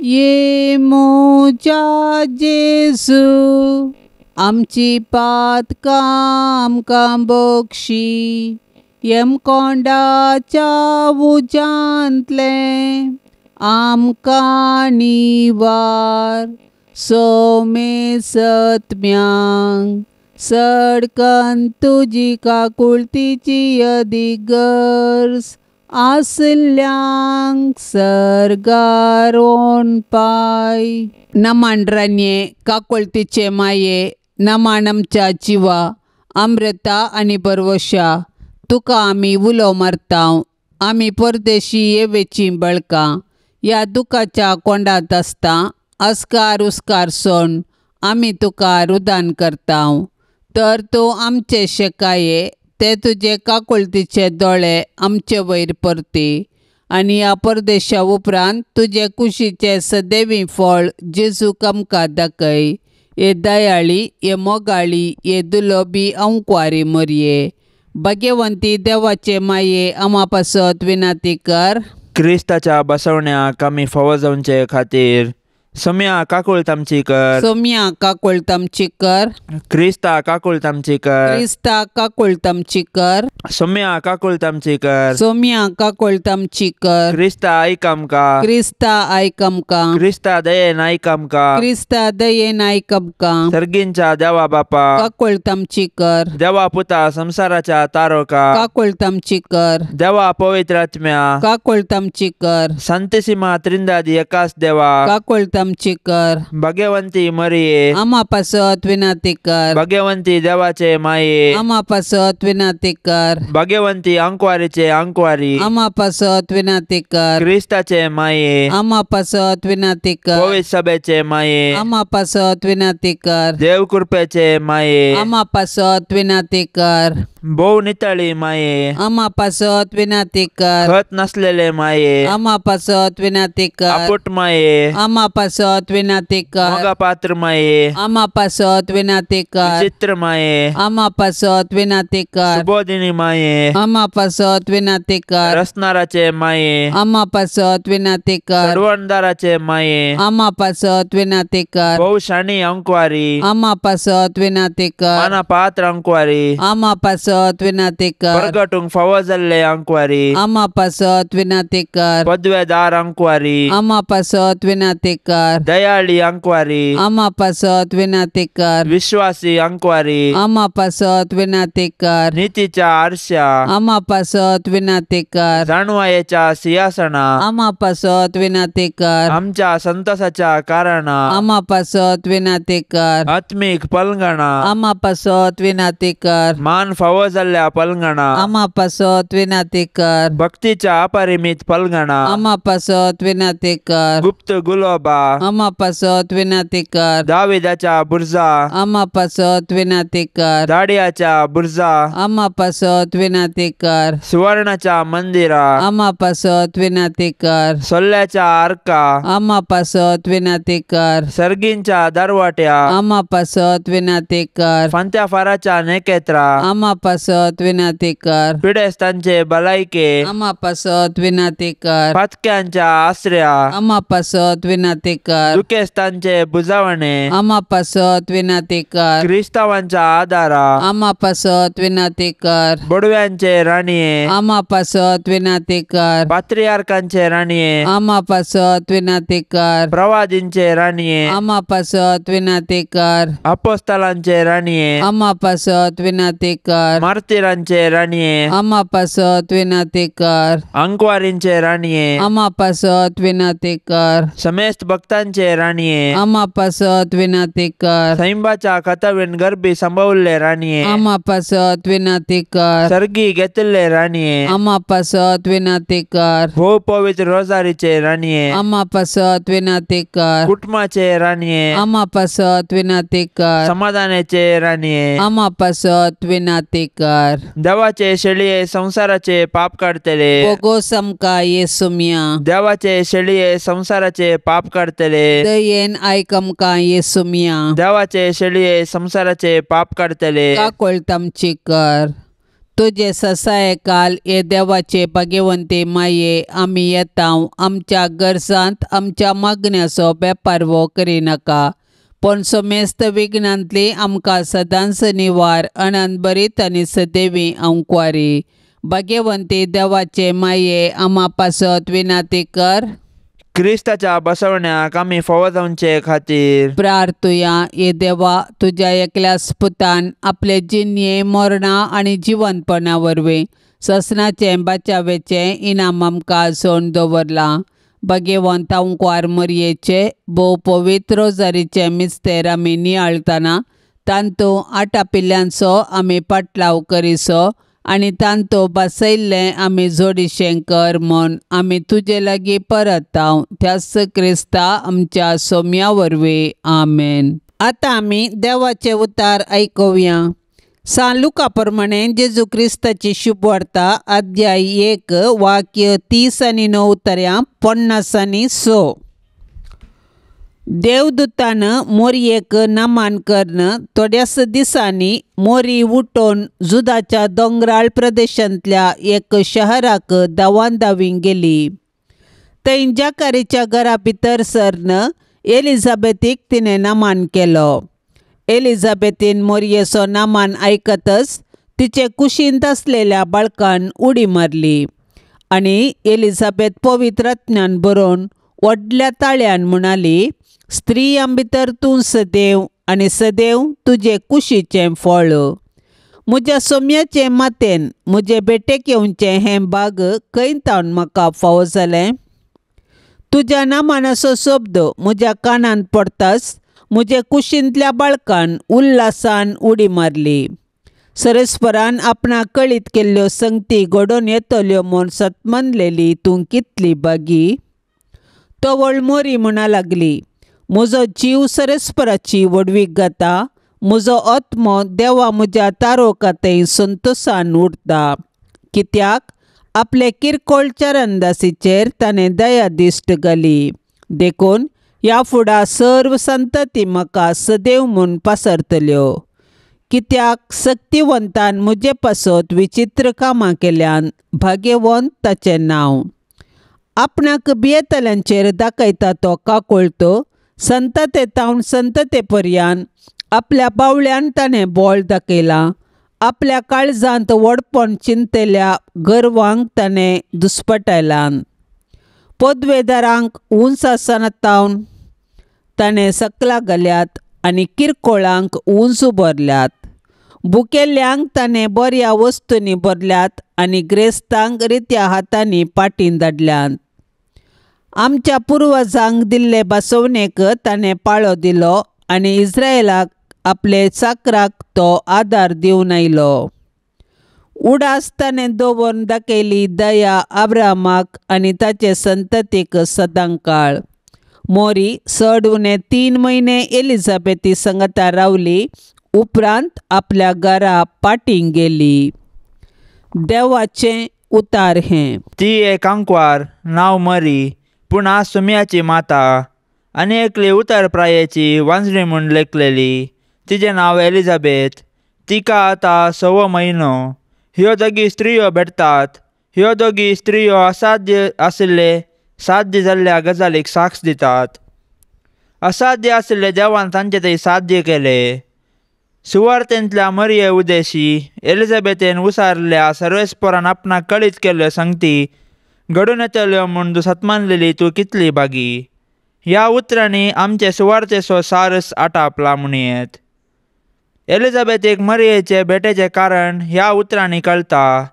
Speaker 1: ये मोजा जेजू आमची पातकां आमकां बक्षी यमकोंडाच्या उजांतले आमकां निवार सोमे सत्म्यांक सडकन तुजी काकुळतीची अधिगर्स आसल्यांक सरगारोन पाय. नमान रान्ये काकुळतीचे माये नमान आमच्या जिवा अमृता आणि परवशा तुका आमी उलो मारतांव. आमी परदेशी येवेची बळकां ह्या दुखाच्या कोंडात आसता अस्कार उस्कार सोन आमी तुका रुदान करतांव. तर तूं आमचे शेकाये ते तुजे काकुळतीचे दोळे आमचे वयर परती आनी ह्या परदेशा उपरांत तुजे कुशीचे सदैवी फळ जेजूक आमकां दाखय. ये दयाळी ये मोगाळी ये दुलोबी अंकुवारी मरिये भाग्यवंती देवाचे माये आम्हा पासत विनंती कर.
Speaker 2: क्रिस्ताच्या बसवण्याक आमी फावो जावचे खातीर सोम्या काकुळत आमची कर.
Speaker 1: सोम्या काकुळत आमची कर.
Speaker 2: क्रिस्ता काकुळत आमची कर.
Speaker 1: क्रिस्ता काकुळत आमची कर.
Speaker 2: सोम्या काकुळत आमची कर.
Speaker 1: सोम्या काकुळत आमची कर.
Speaker 2: क्रिस्ता ऐक आमकां.
Speaker 1: क्रिस्ता आयक आमकां.
Speaker 2: क्रिस्ता दयेन ऐक आमकां.
Speaker 1: क्रिस्ता दयेन आयक आमकां.
Speaker 2: सर्गींच्या देवा बापा
Speaker 1: काकुळत आमची कर.
Speaker 2: देवा पुता संसाराच्या तारोका
Speaker 1: काकुळत आमची कर.
Speaker 2: देवा पवित्र आत्म्या
Speaker 1: काकुळत आमची कर.
Speaker 2: संतसिमा त्रिंदादी एकाच देवा
Speaker 1: काकुळत आमची कर.
Speaker 2: भाग्यवंती मरिये
Speaker 1: आम्हा पासत विनंती कर.
Speaker 2: भाग्यवंती देवाचे माये
Speaker 1: आम्हा पासत विनंती कर.
Speaker 2: भाग्यवंती अंकुवारीचे अंकुवारी
Speaker 1: आम्हा पासत विनंती कर.
Speaker 2: क्रिस्ताचे माये
Speaker 1: आम्हा पासत विनंती कर.
Speaker 2: पवित्र सभेचे माये
Speaker 1: आम्हा पासत विनंती कर.
Speaker 2: देव कृपेचे माये
Speaker 1: आम्हा पासत विनंती कर.
Speaker 2: भोव नितळी माये
Speaker 1: आम्हा पासत विनंती कर.
Speaker 2: खत नसलेले माये
Speaker 1: आम्हा पासत विनंती कर.
Speaker 2: आपुट माये
Speaker 1: आम्हा पासत पासत विनाती कर
Speaker 2: मोगा पात्र माये
Speaker 1: आमा पासत विनाती कर
Speaker 2: चित्र माये
Speaker 1: आमा पासत विनाती कर
Speaker 2: सुबोधिनी माये
Speaker 1: आमा पासत विनाती कर
Speaker 2: रसनाराचे माये
Speaker 1: आमा पासत विनाती कर
Speaker 2: कडवणदाराचे माये
Speaker 1: आमा पासत विनाती कर
Speaker 2: बहुशाणी अंकवारी
Speaker 1: आमा पासत विनाती कर
Speaker 2: माना पात्र अंकवारी
Speaker 1: आमा पासत विनाती कर
Speaker 2: परगटूंक फावो जाल्ले अंकवारी
Speaker 1: आमा पासत विनाती कर
Speaker 2: पदवेदार अंकवारी
Speaker 1: आमा पासत विनाती कर
Speaker 2: दयाळी अंकवारी
Speaker 1: आमा पासत विनाती कर
Speaker 2: विश्वासी अंकवारी
Speaker 1: आमा पासत विनाती कर
Speaker 2: नीतीच्या आरशा
Speaker 1: आमा पासत विनाती कर
Speaker 2: जाणवायेच्या सिंहासना
Speaker 1: आमा पासत विनाती कर
Speaker 2: आमच्या संतसाच्या कारणा
Speaker 1: आमा पासत विनाती कर
Speaker 2: आत्मिक पलंगणा
Speaker 1: आमा पासत विनाती कर
Speaker 2: मान फावो जाल्ल्या पलंगणा
Speaker 1: आमा पासत विनाती कर
Speaker 2: भक्तीच्या अपरिमित पलंगणा
Speaker 1: आमा पासत विनाती कर
Speaker 2: गुप्त गुलोबा
Speaker 1: आमा पासत विनाती कर
Speaker 2: दाविदाच्या बुर्जा
Speaker 1: आमा पासत विनाती कर
Speaker 2: दाडियाच्या बुर्जा
Speaker 1: आमा पासत विनाती कर
Speaker 2: सुवर्णाच्या मंदिरा
Speaker 1: आमा पासत विनाती कर
Speaker 2: सोल्ल्याच्या आर्का
Speaker 1: आमा पासत विनाती कर
Speaker 2: सर्गींच्या दरवाट्या
Speaker 1: आमा पासत विनाती कर
Speaker 2: फांत्या फाराच्या नेकेत्रा
Speaker 1: आमा पासत विनाती कर
Speaker 2: पिडेस्तांचे भलायके
Speaker 1: आमा पासत विनाती कर
Speaker 2: फातक्यांच्या आश्रया
Speaker 1: आमा पासत विनाती कर
Speaker 2: दुखेस्तांचे बुजावणे
Speaker 1: आमा पासत विनाती कर
Speaker 2: क्रिस्तावांच्या आदारा
Speaker 1: आमा पासत विनाती कर
Speaker 2: बडव्यांचे राणीये
Speaker 1: आमा पासत विनाती कर
Speaker 2: पात्रियार्कांचे राणीये
Speaker 1: आमा पासत विनाती कर
Speaker 2: प्रवादींचे राणीये
Speaker 1: आमा पासत विनाती कर
Speaker 2: अपोस्तलांचे राणीये
Speaker 1: आमा पासत विनाती कर
Speaker 2: मार्तिरांचे राणीये
Speaker 1: आमा पासत विनाती कर
Speaker 2: अंकवारींचे राणीये
Speaker 1: आमा पासत विनाती कर
Speaker 2: समेस्त भक्तांचे राणीये
Speaker 1: आमा पासत विनाती कर
Speaker 2: सैंबाच्या कथावीन गर्भी संभवले राणीये
Speaker 1: आमा पासत विनाती कर
Speaker 2: सर्गी घेतले राणीये
Speaker 1: आमा पासत विनाती कर
Speaker 2: भोव पवित्र रोजारीचे राणीये
Speaker 1: आमा पासत विनाती कर
Speaker 2: कुटुंबाचे राणीये
Speaker 1: आमा पासत विनाती कर
Speaker 2: समाधानाचे राणीये
Speaker 1: आमा पासत विनाती कर
Speaker 2: देवाचे शेळये संसाराचे पाप काढतले
Speaker 1: पोगो समका येसुमिया
Speaker 2: देवाचे शेळये संसाराचे पाप काढतले
Speaker 1: दयेन आयकमका येसुमिया
Speaker 2: देवाचे शेळये संसाराचे पाप काढतले
Speaker 1: का कोळतमची कर तुझे ससाय काल ये देवाचे भाग्यवंते माये आम्ही येताव आमच्या गरजांत आमच्या मागण्याचो बेपारवो करी नाका पण समेस्त विघ्नांतली आमकां सदांच निवार अनंत बरीत आनी सदैवी अंकवारी भाग्यवंती देवाचे माये आमा पासत विनाती कर
Speaker 2: क्रिस्ताच्या बसवण्याक आमी फावो जावचे खातीर
Speaker 1: प्रार्थुया ये देवा तुझ्या एकल्याच पुतान आपले जिन्ये मरणा आनी जिवंतपणा वरवीं ससनाचे बाचावेचे इनाम आमकां सोन दवरला भाग्यवंत अंकवार मरयेचे भोव पवित्र रोजारीचे मिस्तेर आमी नियाळतना तांतू 8 पिल्ल्यांचो आमी पाटलाव करिसो आनी तांतो बसयल्लें आमी जोडिशें कर म्हूण आमी तुजे लागीं परताव त्याच क्रिस्ता आमच्या सोम्या वरवीं आमेन. आतां आमी देवाचे उतार आयकुया. लुका प्रमाणे जेजू क्रिस्ताची शुभ वार्ता अध्याय 1 वाक्य 30 आनी 9 50 आनी 6. देवदूतान मोरयेक नमान कर्ण थोड्याच दिसांनी मोरी उठोन जुदाच्या दोंगराळ प्रदेशांतल्या एक शहराक धांवान गेली. थंय जाकारीच्या घरा भितर सरन एलिझाबेथीक तिणें नमान केलो. एलिझाबेथीन मोरयेचो नमान आयकतच तिचे कुशींत आसलेल्या बाळकान उडी मारली आनी एलिझाबेथ पवित्रात्म्यान भरून व्हडल्या ताळ्यान म्हणाली, स्त्रियां भितर तूं सदैव आनी सदैव तुजे कुशीचें फळ. म्हज्या सोम्याचे मातेन म्हजे बेटेक येवचें हें भाग खंय तावन म्हाका फावो जालें. तुज्या नामानाचो शब्द म्हज्या कानांत पडटाच म्हजे कुशींतल्या बाळकान उल्हासान उडी मारली. सरस्परान आपणाक कळीत केल्ल्यो संगती घडोवन येतल्यो म्हूण सतमनलेली तूं कितली बागी. तवळ मोरी म्हणा लागली, म्हजो जीव सरस्पराची वडवीक घाता, म्हजो आत्मो देवा म्हज्या तारोकातय संतोशान उरता. कित्याक आपले किरकोळ चरणदासीचेर ताणें दया दिश्ट घाली. देखून ह्या फुडा सर्व संतती म्हाका सदैव म्हूण पासरतल्यो. कित्याक सक्तिवंतान म्हजे पासत विचित्र कामां केल्यान भाग्यवंत ताचें नांव. आपणाक भियेतल्यांचेर दाखयता तो काकूळतो. संततेतावन संतते पर्यान आपल्या बावळ्यान ताणें बोळ दाखयलां. आपल्या काळजांत व्हडपण चिंतल्या गर्वांक ताणें दुस्पटायलां. पदवेदारांक उंच आसनातावन ताणें सकला घाल्यात आनी किरकोळांक उंच उबरल्यात. भुकेल्ल्यांक ताणें बऱ्या वस्तूंनी भरल्यात आनी ग्रेस्तांक रित्या हातांनी पाटीन धाडल्यात. आमच्या पुर्वजांक दिल्ले बसवणेक ताणें पाळो दिलो आनी इस्रायेलाक आपले चाकराक तो आदार दिवन आयलो. उडास ताणें दवरून दाखयली दया अब्राहमाक आनी ताचे संततीक सदांकाळ. मोरी चड उणे 3 म्हयने एलिझाबेथी संगता रावली. उपरांत आपल्या घरा पाटींग गेली. देवाचें उतार हें.
Speaker 2: ती एक आंकवार नांव मरी पूण आज सुमयाची माता आनी एकली उतरप्रायेची वांजणी म्हूण लेखलेली. तिचें नांव एलिझाबेथ. तिका आतां 6वो म्हयनो. ह्यो दोगी स्त्रियो भेटतात. ह्यो दोगी स्त्रियो असाध्य आशिल्ले साध्य जाल्ल्या गजालीक साक्ष दितात. असाध्य आशिल्ले देवान तांचे थंय साध्य केले. सुवार्थेंतल्या मरये उद्देशी एलिझाबेथेन उसारल्या सर्वेस्परान आपणाक कळीत केल्ल्यो संगती घडून येतल्यो म्हूण सतमानलेली तूं कितली बागी. ह्या उतरांनी आमचे सुवार्थेचो सारस आटापला म्हणयेत. एलिझाबेथीक मरयेचे भेटेचें कारण ह्या उतरांनी कळटा.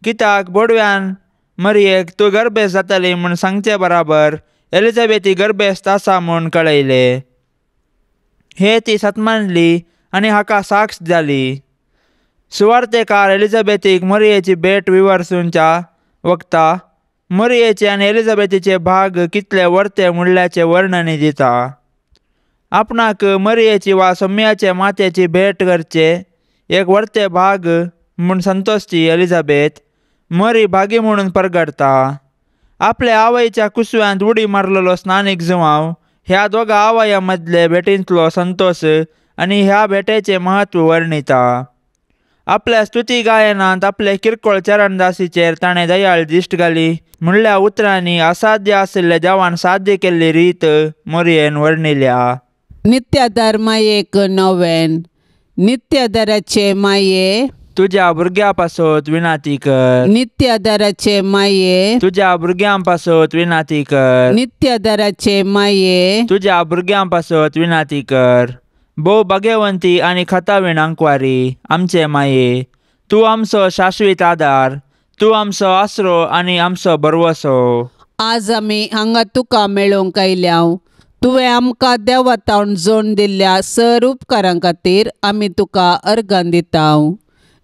Speaker 2: कित्याक बोडव्यान मरयेक तूं गर्भेस्त जातली म्हूण सांगचे बराबर एलिझाबेथी गर्भेस्त आसा म्हूण कळयले. हे ती सतमानली आनी हाका साक्ष जाली. सुवार्थेकार एलिझाबेथीक मरयेची भेट विवरसूंच्या वक्ता मरयेचे आनी एलिझाबेथीचे भाग कितले वर्ते म्हणल्याचे वर्णनी दिता. आपणाक मरयेची वा सोम्याचे मातेची भेट करचे एक वर्ते भाग म्हूण संतोसची एलिझाबेथ मरी भागी म्हणून परगडता. आपल्या आवयच्या कुसव्यांत उडी मारलेलो स्नानीक जुवांव ह्या दोगा आवया मदले भेटींतलो संतोष आनी ह्या भेटेचें महत्व वर्णिता. आपल्या स्तुती गायनांत आपले किरकोळ चरणदासीचेर ताणें दयाळ दिश्ट घाली म्हणल्या उतरांनी असाध्य आशिल्ले देवान साध्य केल्ली रीत मरयेन वर्णिल्या.
Speaker 1: नित्यादार मायेक नोवेन. नित्यादाराचे माये
Speaker 2: तुज्या भुरग्यां पासत विनाती कर.
Speaker 1: नित्यादाराचे माये
Speaker 2: तुज्या भुरग्यां पासत विनाती कर.
Speaker 1: नित्यादाराचे माये
Speaker 2: तुज्या भुरग्यां पासत विनाती कर. भोव भाग्यवंती आनी खतावीण आंकवारी आमचे माये, तूं आमचो शाश्वीत आदार. तूं आमचो आसरो आनी आमचो बरवसो.
Speaker 1: आज आमी हांगा तुका मेळोवंक आयल्याव. तुवें आमकां देवातावन जोड दिल्ल्या सर उपकारां खातीर आमी तुका अर्गां दिताव.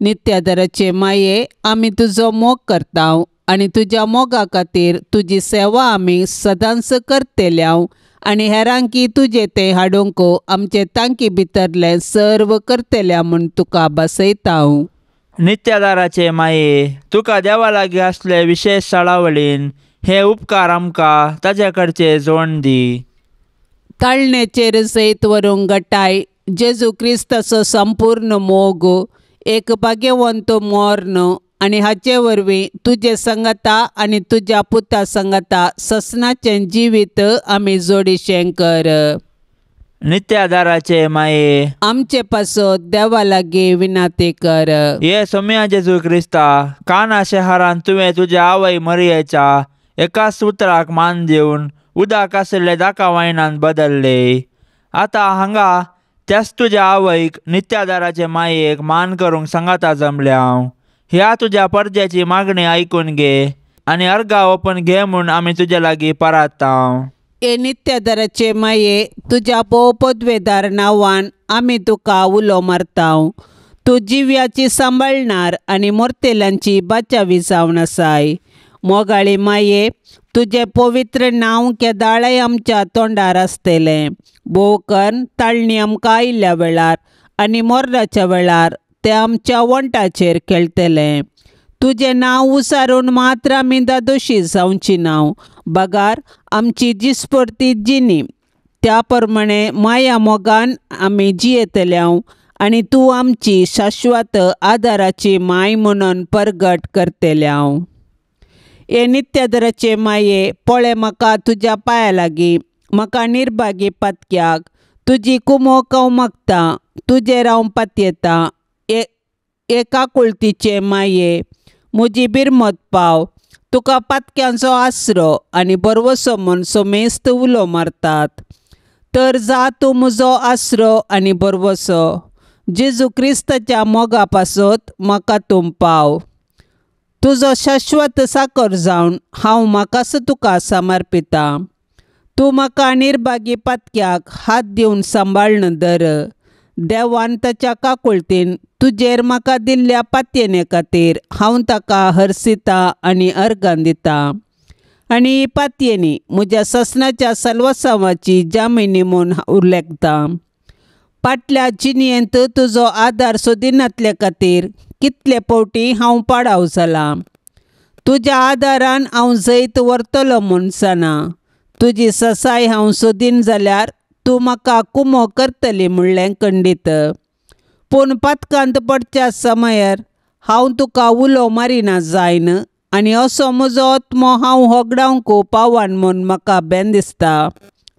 Speaker 1: नित्यादाराचे माये आमी तुजो मोग करताव आनी तुज्या मोगा खातीर तुजी सेवा आमी सदांच करतेल्याव आनी हेरांकी तुजें तें हाडूंक आमचे तांकी भितरलें सर्व करतेल्या म्हूण तुका बसयताव.
Speaker 2: नित्यादाराचे माये, तुका देवा लागीं आसले विशेश शाळावळीन हे उपकार आमकां ताचे कडचे जोड दी.
Speaker 1: ताळणेचेर सयत व्हरूंक घटाय जेजू क्रिस्ताचो संपूर्ण मोग एक भाग्यवंत मोर्न आनी हाचे वरवीं तुजे संगता आनी तुज्या पुता संगता ससनाचें जिवीत आमी जोडिशें कर.
Speaker 2: नित्यादाराचे माये,
Speaker 1: आमचे पासत देवा लागीं विनाती कर.
Speaker 2: ये सोम्या जेजू क्रिस्ता, काना शहरांत तुवें तुज्या आवय मरयेच्या एकाच उतराक मान दिवन उदक आशिल्ले दाका वायनांत बदल्ले. आतां हांगा त्याच तुज्या आवयक नित्यादाराचे मायेक मान करूंक सांगाता जमल्याव. ह्या तुज्या परजेची मागणी आयकून घे आनी अर्गां ओपून घे म्हूण आमी तुजे लागीं पारायताव.
Speaker 1: ए नित्यादाराचे माये, तुज्या भोव पदवेदार नांवान आमी तुका उलो मारताव. तूं जिव्याची सांबाळणार आनी मोर्तेल्यांची बाचावी जावन आसाय. मोगाळी माये, तुजें पवित्र नांव केदाळय आमच्या तोंडार आसतलें. भोव कर्ण ताळणी आमकां आयिल्ल्या वेळार आनी मोर्राच्या वेळार तें आमच्या वंटाचेर खेळटलें. तुजें नांव उसारून मात्र आमी दादोशी जावची नाव. बगार आमची जिस्पर्ती जिनी त्या प्रमाणे माया मोगान आमी जियेतल्यांव आनी तूं आमची शाश्वत आदाराची माय म्हणून परगट करतल्यांव. हे नित्यादराचे माये, पळय म्हाका तुज्या पांया लागीं, म्हाका निर्भागी पातक्याक तुजी कुमोक हांव मागतां. तुजेर हांव पातयेतां. एकाकुळतीचे माये, म्हजी बिरमत पाव. तुका पातक्यांचो आसरो आनी बरवसो म्हूण सोमेस्त उलो मारतात. तर जा तूं म्हजो आसरो आनी बरवसो. जेजू क्रिस्ताच्या मोगा पासत म्हाका तूं पाव. तुजो शाश्वत साकर जावन हांव म्हाकाच तुका समर्पितां. तूं म्हाका निर्भागी पातक्याक हात दिवन सांबाळन धर. देवान ताच्या काकुळतीन तुजेर म्हाका दिल्ल्या पातयेने खातीर हांव ताका हरसितां आनी अर्गां दितां. आनी ही पातयेनी म्हज्या ससनाच्या सलवसांवाची जामिनी म्हूण हांव लेखतां. फाटल्या जिणयेंत तुजो आदार सोदिनातले खातीर कितले फावटी हांव पाडाव जालां. तुज्या आदारान हांव जैत व्हरतलो म्हूण साना. तुजी ससाय हांव सोदीन जाल्यार तूं म्हाका कुमो करतली म्हणलें खंडीत. पूण पातकांत पडच्या समयार हांव तुका उलो मारिना जायन आनी असो म्हजो आत्मो हांव होगडावंक पावान म्हूण म्हाका बेन दिसता.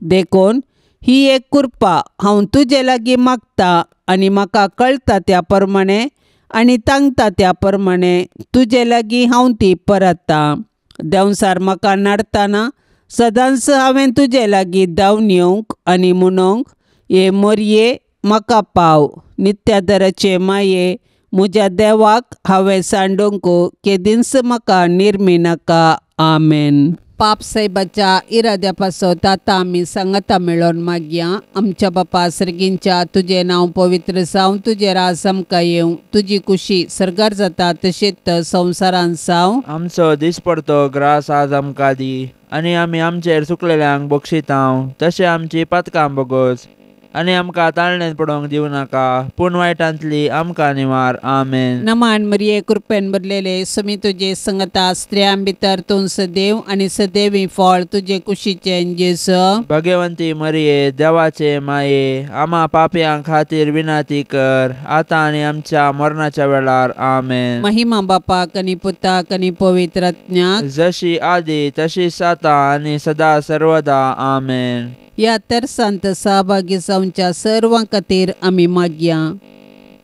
Speaker 1: देखून ही एक कृपा हांव तुजे लागीं मागतां आनी म्हाका कळटा त्या प्रमाणे आनी तांगता त्या प्रमाणे तुजे लागीं हांव ती परतां. देंवसार म्हाका नाडटाना सदांच हांवें तुजे लागीं धांवन येवंक आनी म्हणोंक, हे मोरये म्हाका पाव. नित्यादराचे माये, म्हज्या देवाक हांवें सांडूंक केदींच म्हाका निर्मी नाका. आमेन. पाप साहेबाच्या इराद्या पासत आतां आमी सांगता मेळोन मागया. आमच्या बापा सर्गींच्या, तुजें नांव पवित्र जावं, तुजें राज आमकां येवं, तुजी कुशी सर्गार जाता तशीच संवसारान जावं.
Speaker 2: आमचो दिसपडतो ग्रास आज आमकां दी, आनी आमी आमचेर चुकलेल्यांक बक्षितांव, तशें आमची पातकां बोगोस, आनी आमकां ताळणेंत पडोवंक दिवं नाका, पूण वायटांतली आमकां निवार. आमेन.
Speaker 1: नमान मरिये, कृपेन भरलेले, सुमी तुजे संगता स्त्रियां भितर तूं सदैव आनी सदैवी फळ तुजे कुशीचें जेजू.
Speaker 2: भगवंती मरिये, देवाचे माये, आमा पापयां खातीर विनाती कर, आतां आनी आमच्या मरणाच्या वेळार. आमेन.
Speaker 1: महिमा बापाक आनी पुताक आनी पवित्र आत्म्याक,
Speaker 2: जशी आदी तशीच आतां आनी सदा सर्वदा. आमेन.
Speaker 1: ह्या तरसांत सहभागी जावच्या सर्वां खातीर आमी मागया.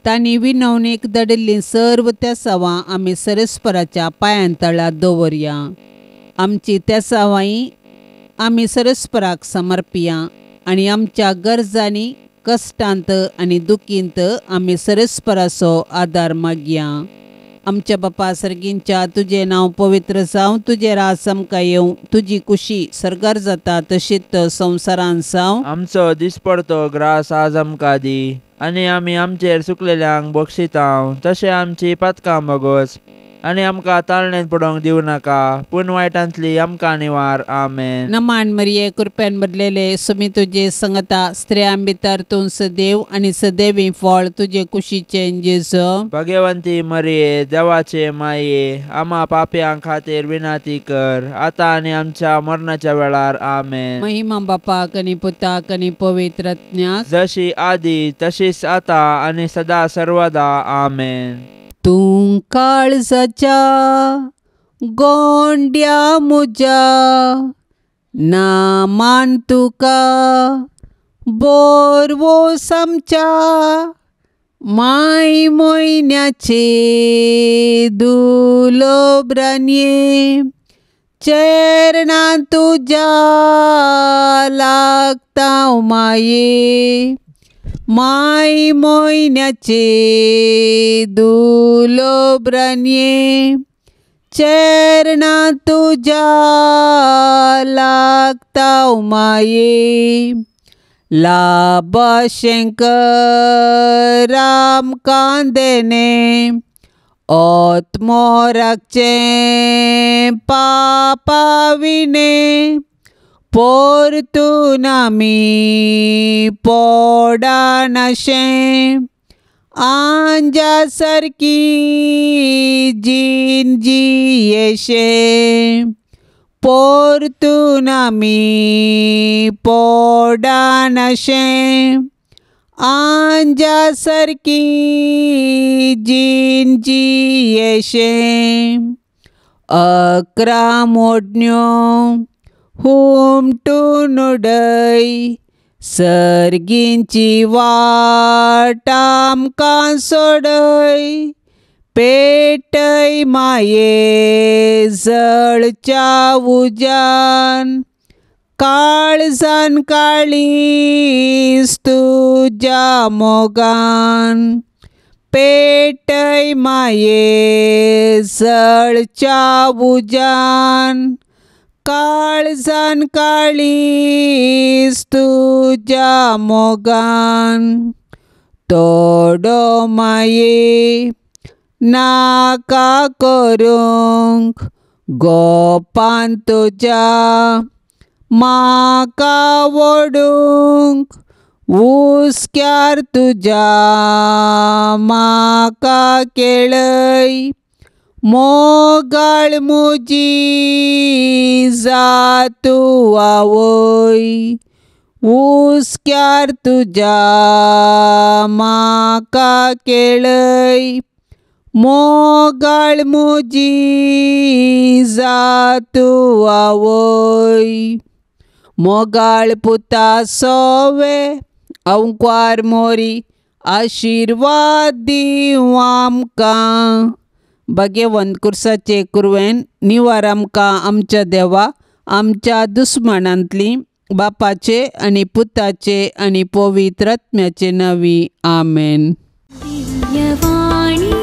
Speaker 1: तांणी विनवणेक धाडिल्लीं सर्व तेसावां आमी सरस्पराच्या पांयां तळ्यात दवरया. आमची तेसावांय आमी सरस्पराक समर्पिया आनी आमच्या गरजांनी, कश्टांत आनी दुखींत आमी सरस्पराचो आदार मागया. आमच्या बापा सर्गींच्या, तुजें नांव पवित्र जावं, तुजें राज आमकां येवं, तुजी कुशी सर्गार जाता तशीच संवसारान जावं.
Speaker 2: आमचो दिसपडतो ग्रास आज आमकां दी, आनी आमी आमचेर चुकलेल्यांक बक्षितांव, तशें आमची पातकां बोगोस, आनी आमकां ताळणेंत पडोवंक दिवं नाका, पूण वायटांतली आमकां निवार. आमेन.
Speaker 1: नमान मरिये, कृपेन भरलेले, सुमी तुजे संगता स्त्रियां भितर तूं सदैव आनी सदैवी फळ तुजे कुशीचें जेजू.
Speaker 2: भगवंती मरिये, देवाचे माये, आमा पापयां खातीर विनाती कर, आतां आनी आमच्या मरणाच्या वेळार. आमेन.
Speaker 1: महिमा बापाक आनी पुताक आनी पवित्र आत्म्याक,
Speaker 2: जशी आदी तशीच आतां आनी सदा सर्वदा. आमेन.
Speaker 1: तूं काळजाच्या गोंड्या म्हज्या, नामान तुका बोरवोस आमच्या, माय मोयन्याचे दुलोब्रान्ये, चरणां तुज्या लागता माये, माय मोयन्याचे दुलोब्रान्ये, चरणां तुज्या लागता माये. लाभशंकर आमकां देने, आत्मोराकचें पापा विणे, परतून आमी पोडानाशें, आंजा सारकी जीन जियेशें, परतून आमी पोडानाशें आंजा सारकी जीन जियेशें 11 मोडण्यो हुमटून उडय सर्गींची वाट आमकां सोडय पेटय माये जळच्या उजान काळजान काळीज तुज्या मोगान पेटय माये जळच्या उजान काळजान काळीज तुज्या मोगान तोडो माये नाका करूंक गोपान तुज्या म्हाका वडूंक उस्क्यार तुज्या म्हाका केळय मोगाळ म्हजी जा तूं आवय उस्क्यार तुज्या म्हाका केळय मोगाळ म्हजी जा तूं आवय मोगाळ पुता सोवे अंकवार मोरी आशिर्वाद दिव आमकां भाग्यवंत कुर्साचे कुरवेन निवार आमकां आमच्या देवा आमच्या दुस्मनांतली बापाचे आनी पुताचे आनी पवित्र आत्म्याचे नांवी आमेन.
Speaker 3: दिव्यवाणी